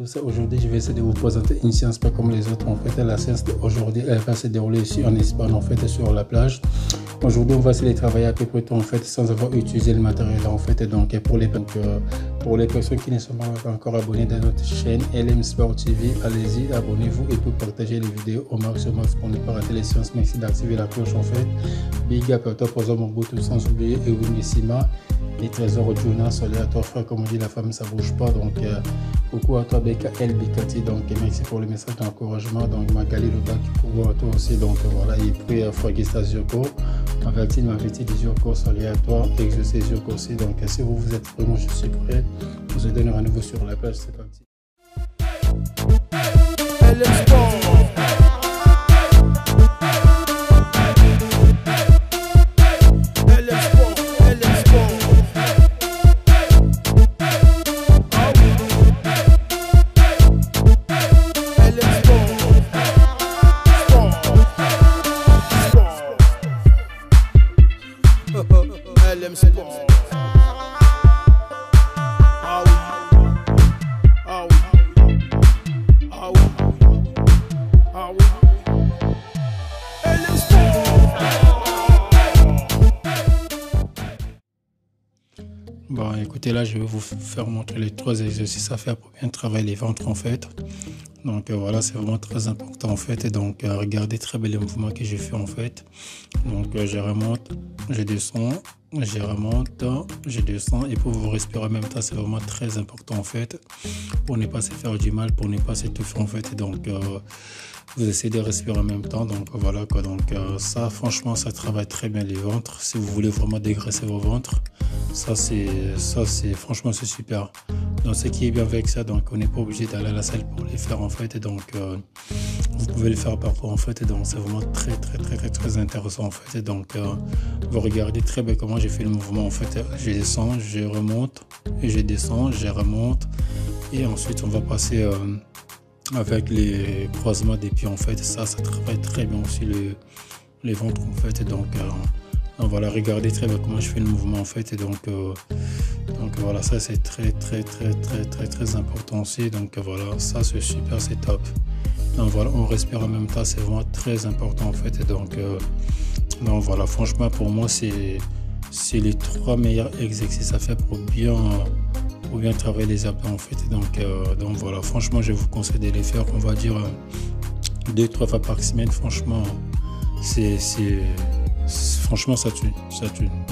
tous, aujourd'hui je vais essayer de vous présenter une séance pas comme les autres en fait. La séance d'aujourd'hui elle va se dérouler ici en Espagne en fait sur la plage. Aujourd'hui on va essayer de travailler à peu près tout en fait sans avoir utilisé le matériel en fait. Donc pour les personnes qui ne sont pas encore abonnées dans notre chaîne LM Sport TV, allez-y, abonnez-vous et puis partagez les vidéos au maximum pour ne pas rater les séances. Merci d'activer la cloche en fait. Big up à toi pour mon goût, sans oublier Ewin Sima, les trésors Jonas, soleil à toi frère, comme on dit la femme ça bouge pas. Donc coucou à toi BKL Bikati, donc merci pour le message d'encouragement. Donc Magali Lebac, coucou à toi aussi. Donc voilà, et puis Fragista Zioko, Mavaltine Maviti Zioko, soleil à toi, Exaucé Zioko aussi. Donc si vous êtes vraiment, je suis prêt. Je vous donne rendez-vous sur la plage, c'est parti. LM Sport. Ah oui. Ah oui. Ah oui. Ah oui. LM Sport. Bon écoutez, là je vais vous faire montrer les 3 exercices à faire pour bien travailler les ventres en fait. Donc voilà, c'est vraiment très important en fait. Et donc regardez très bien les mouvements que j'ai fait en fait. Donc je remonte, je descends, je remonte, je descends. Et pour vous respirer en même temps, c'est vraiment très important en fait. Pour ne pas se faire du mal, pour ne pas s'étouffer en fait. Et donc vous essayez de respirer en même temps. Donc voilà quoi. Donc ça franchement, ça travaille très bien les ventres. Si vous voulez vraiment dégraisser vos ventres, ça c'est franchement c'est super. Donc ce qui est bien avec ça, donc on n'est pas obligé d'aller à la salle pour les faire en fait. Et donc vous pouvez le faire parfois en fait. Et donc c'est vraiment très intéressant en fait. Et donc vous regardez très bien comment j'ai fait le mouvement en fait. Je descends, je remonte et je descends, je remonte. Et ensuite on va passer avec les croisements des pieds en fait. Ça travaille très bien aussi les ventres en fait. Et donc voilà, regardez très bien comment je fais le mouvement en fait. Et donc voilà, ça c'est très important aussi. Donc voilà, ça c'est super, c'est top. Donc voilà, on respire en même temps, c'est vraiment très important en fait. Et donc voilà, franchement pour moi c'est les 3 meilleurs exercices à faire pour bien travailler les abdos en fait. Et donc voilà, franchement je vous conseille de les faire, on va dire 2-3 fois par semaine. Franchement franchement ça tue.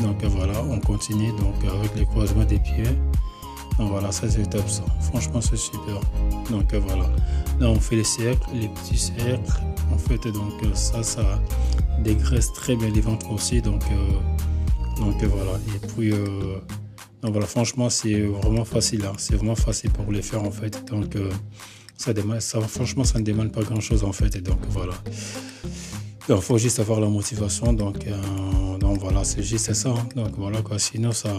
Donc voilà, on continue donc avec les croisements des pieds. Donc voilà, ça c'est top ça. Franchement c'est super. Donc voilà. Là on fait les cercles, les petits cercles. En fait donc ça dégraisse très bien les ventres aussi. Donc voilà. Et puis donc voilà, franchement c'est vraiment facile. Hein. C'est vraiment facile pour les faire en fait. Donc franchement ça ne demande pas grand chose en fait. Et donc voilà. Il faut juste avoir la motivation, donc voilà, c'est juste ça. Hein. Donc voilà quoi, sinon ça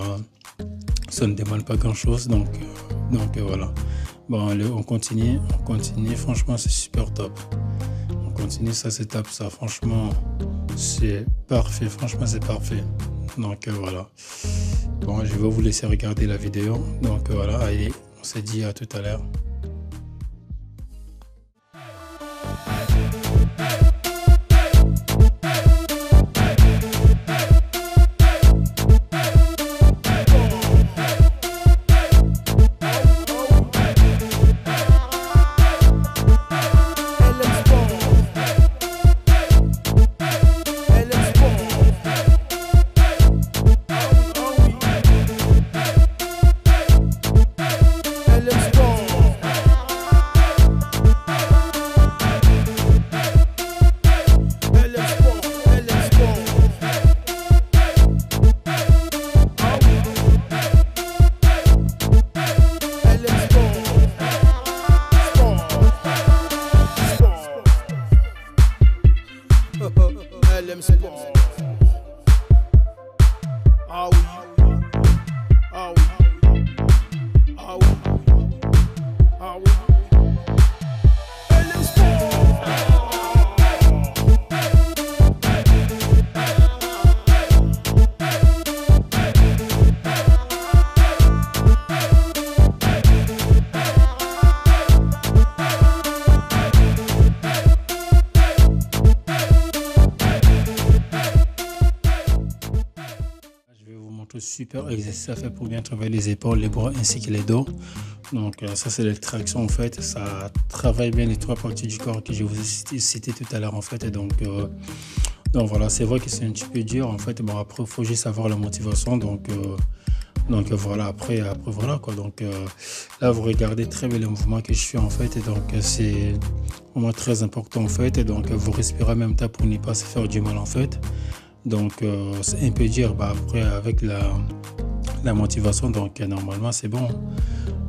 ne demande pas grand chose. Donc voilà. Bon, allez, on continue. Franchement, c'est super top. On continue, ça c'est top, ça. Franchement, c'est parfait. Franchement, c'est parfait. Donc voilà. Bon, je vais vous laisser regarder la vidéo. Donc voilà, allez, on se dit à tout à l'heure. LM Sport. autre super exercice à faire pour bien travailler les épaules, les bras ainsi que les dos. Donc ça c'est les tractions en fait, ça travaille bien les trois parties du corps que je vous ai cité tout à l'heure en fait. Et donc voilà, c'est vrai que c'est un petit peu dur en fait. Bon après il faut juste avoir la motivation. Donc voilà, après voilà quoi. Donc là vous regardez très bien les mouvements que je fais en fait. Et donc c'est vraiment très important en fait. Et donc vous respirez en même temps pour ne pas se faire du mal en fait. Donc c'est un peu dur, après avec la motivation, donc normalement c'est bon.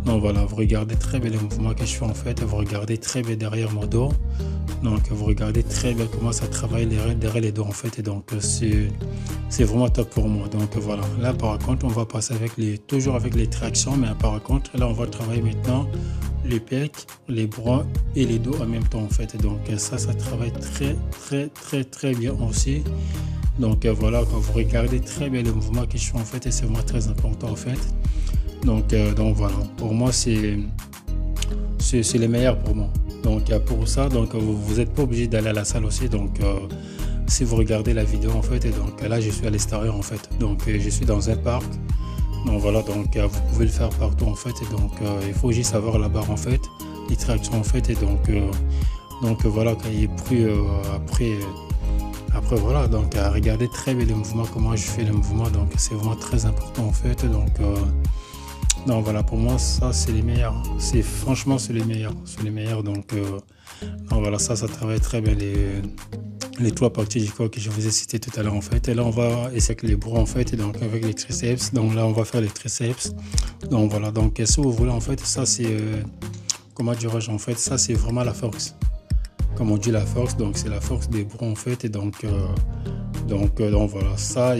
Donc voilà, vous regardez très bien les mouvements que je fais en fait, vous regardez très bien derrière mon dos. Donc vous regardez très bien comment ça travaille derrière les dos en fait. Et donc c'est vraiment top pour moi. Donc voilà, là par contre on va passer toujours avec les tractions, mais par contre là on va travailler maintenant les pecs, les bras et les dos en même temps en fait. Et donc ça travaille très bien aussi. Donc voilà, quand vous regardez très bien les mouvements que je fais en fait, et c'est vraiment très important en fait. Donc voilà, pour moi c'est les meilleurs pour moi. Donc pour ça, donc vous n'êtes pas obligé d'aller à la salle aussi. Donc si vous regardez la vidéo en fait, et donc là je suis à l'extérieur en fait. Donc je suis dans un parc. Donc voilà, donc vous pouvez le faire partout en fait. Et donc il faut juste avoir la barre en fait, les tractions en fait. Et donc voilà, quand il est pris après voilà, donc regardez très bien les mouvements, comment je fais les mouvements. Donc c'est vraiment très important en fait. Donc voilà, pour moi ça c'est les meilleurs. Franchement c'est les meilleurs. Donc voilà, ça travaille très bien les trois parties du corps que je vous ai cité tout à l'heure en fait. Et là on va essayer avec les bras en fait. Et donc avec les triceps, donc là on va faire les triceps. Donc voilà, donc si vous voulez en fait, ça c'est comment dirais-je en fait, ça c'est vraiment la force. Comme on dit la force, donc c'est la force des bras en fait. Et donc voilà, ça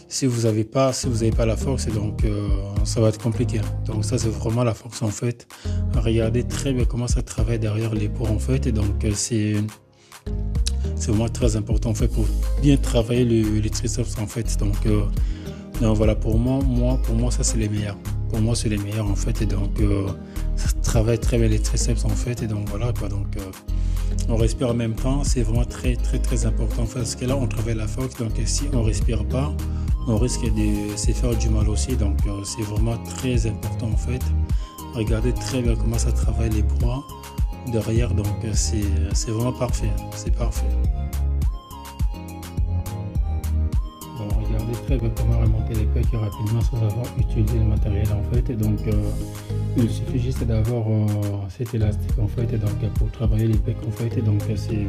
si vous n'avez pas la force, et donc ça va être compliqué. Donc ça c'est vraiment la force en fait. Regardez très bien comment ça travaille derrière les bras en fait. Et donc c'est vraiment très important en fait pour bien travailler les triceps en fait. Donc voilà, pour moi ça c'est les meilleurs. Pour moi c'est les meilleurs en fait. Et donc ça travaille très bien les triceps en fait. Et donc voilà quoi. Donc on respire en même temps, c'est vraiment très important en fait, parce que là on travaille la force. Donc si on respire pas, on risque de se faire du mal aussi. Donc c'est vraiment très important en fait. Regardez très bien comment ça travaille les bras derrière. Donc c'est vraiment parfait, c'est parfait. Bon, regardez très bien comment remonter les pecs rapidement sans avoir utilisé le matériel en fait. Et donc il suffit juste d'avoir cet élastique en fait. Et donc pour travailler les pecs en fait. Et donc c'est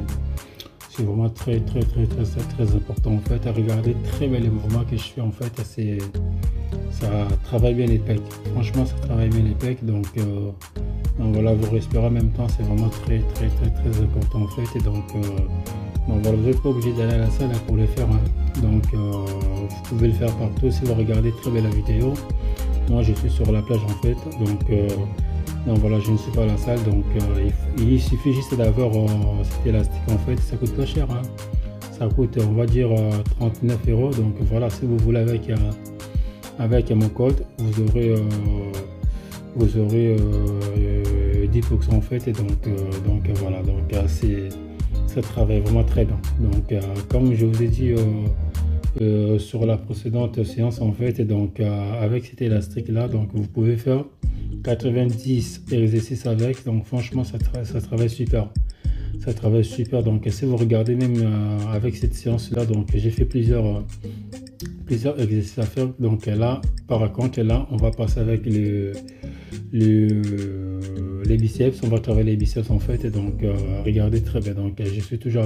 vraiment très important en fait. Regardez très bien les mouvements que je fais en fait. Ça travaille bien les pecs. Franchement ça travaille bien les pecs. Donc voilà, vous respirez en même temps, c'est vraiment très important en fait. Et donc voilà, vous n'êtes pas obligé d'aller à la salle pour le faire. Donc vous pouvez le faire partout si vous regardez très bien la vidéo. Moi je suis sur la plage en fait. Donc voilà, je ne suis pas à la salle. Donc il suffit juste d'avoir cet élastique en fait. Ça coûte pas cher. Ça coûte on va dire 39 €. Donc voilà, si vous voulez avec mon code, vous aurez 10% en fait. Et donc voilà, donc ça travaille vraiment très bien. Donc comme je vous ai dit sur la précédente séance en fait. Et donc avec cet élastique là, donc vous pouvez faire 90 exercices avec. Donc franchement ça travaille super. Ça travaille super. Donc si vous regardez même avec cette séance là, donc j'ai fait plusieurs exercices à faire. Donc là par contre là on va passer avec les biceps. On va travailler les biceps en fait. Et donc regardez très bien. Donc je suis toujours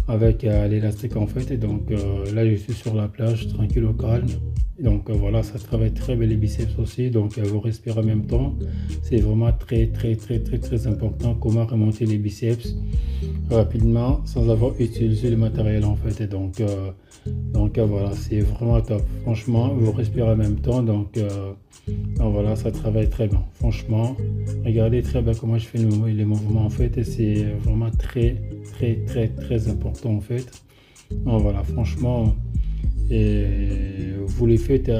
avec l'élastique en fait. Et donc là je suis sur la plage tranquille au calme. Donc voilà, ça travaille très bien les biceps aussi. Donc vous respirez en même temps, c'est vraiment très important. Comment remonter les biceps rapidement sans avoir utilisé le matériel en fait. Et donc voilà, c'est vraiment top. Franchement, vous respirez en même temps. Donc voilà, ça travaille très bien. Franchement, regardez très bien comment je fais les mouvements en fait. Et c'est vraiment très important en fait. Donc voilà, franchement. Et vous les faites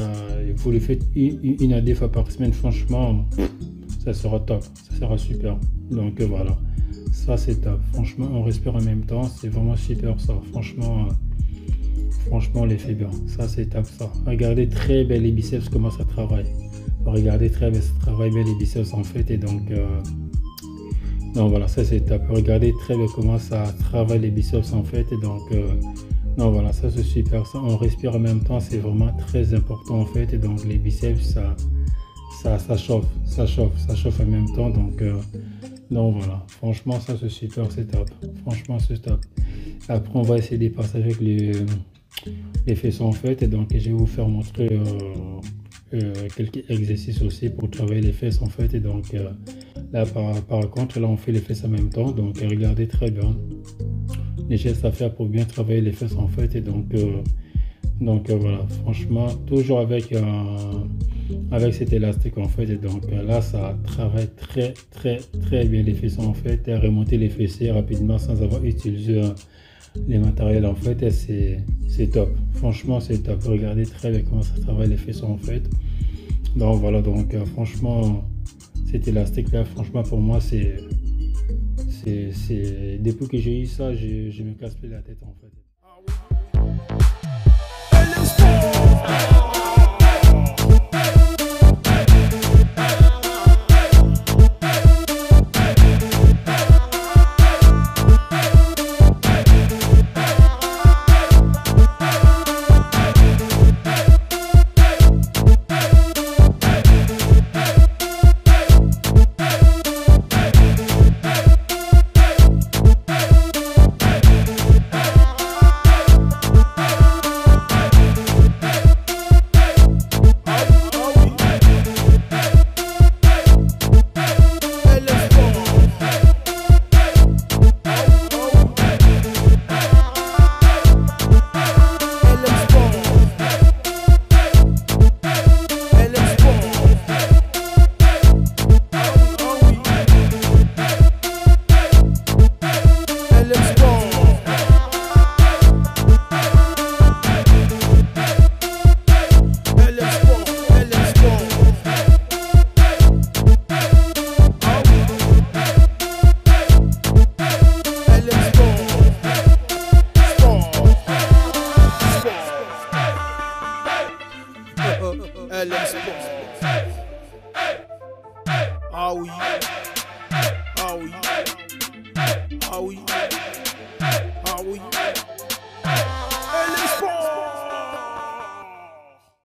une à deux fois par semaine, franchement ça sera top, ça sera super. Donc voilà, ça c'est top. Franchement on respire en même temps, c'est vraiment super ça. Franchement franchement, on les fait bien. Ça, c'est top ça. Regardez très bien les biceps, comment ça travaille. Regardez très bien, ça travaille bien les biceps en fait. Et donc voilà, ça c'est top. Regardez très bien comment ça travaille les biceps en fait. Et donc voilà, ça c'est super. Ça, on respire en même temps, c'est vraiment très important en fait. Et donc les biceps, ça chauffe en même temps. Donc voilà, franchement, ça c'est super, c'est top. Franchement, c'est top. Après, on va essayer de passer avec les fessées en fait. Et donc, je vais vous faire montrer quelques exercices aussi pour travailler les fesses en fait. Et donc, là, par contre, là, on fait les fesses en même temps. Donc, regardez très bien les gestes à faire pour bien travailler les fesses en fait. Et donc voilà, franchement, toujours avec cet élastique en fait. Et donc là, ça travaille très bien les fessiers en fait. Et remonter les fessiers rapidement sans avoir utilisé les matériels en fait. Et c'est top. Franchement, c'est top. Regardez très bien comment ça travaille les fessiers en fait. Donc voilà, donc franchement, cet élastique là, franchement, pour moi, c'est depuis que j'ai eu ça, je me casse plus la tête en fait. LM Sport. Ah oui, ah oui, ah oui, ah oui.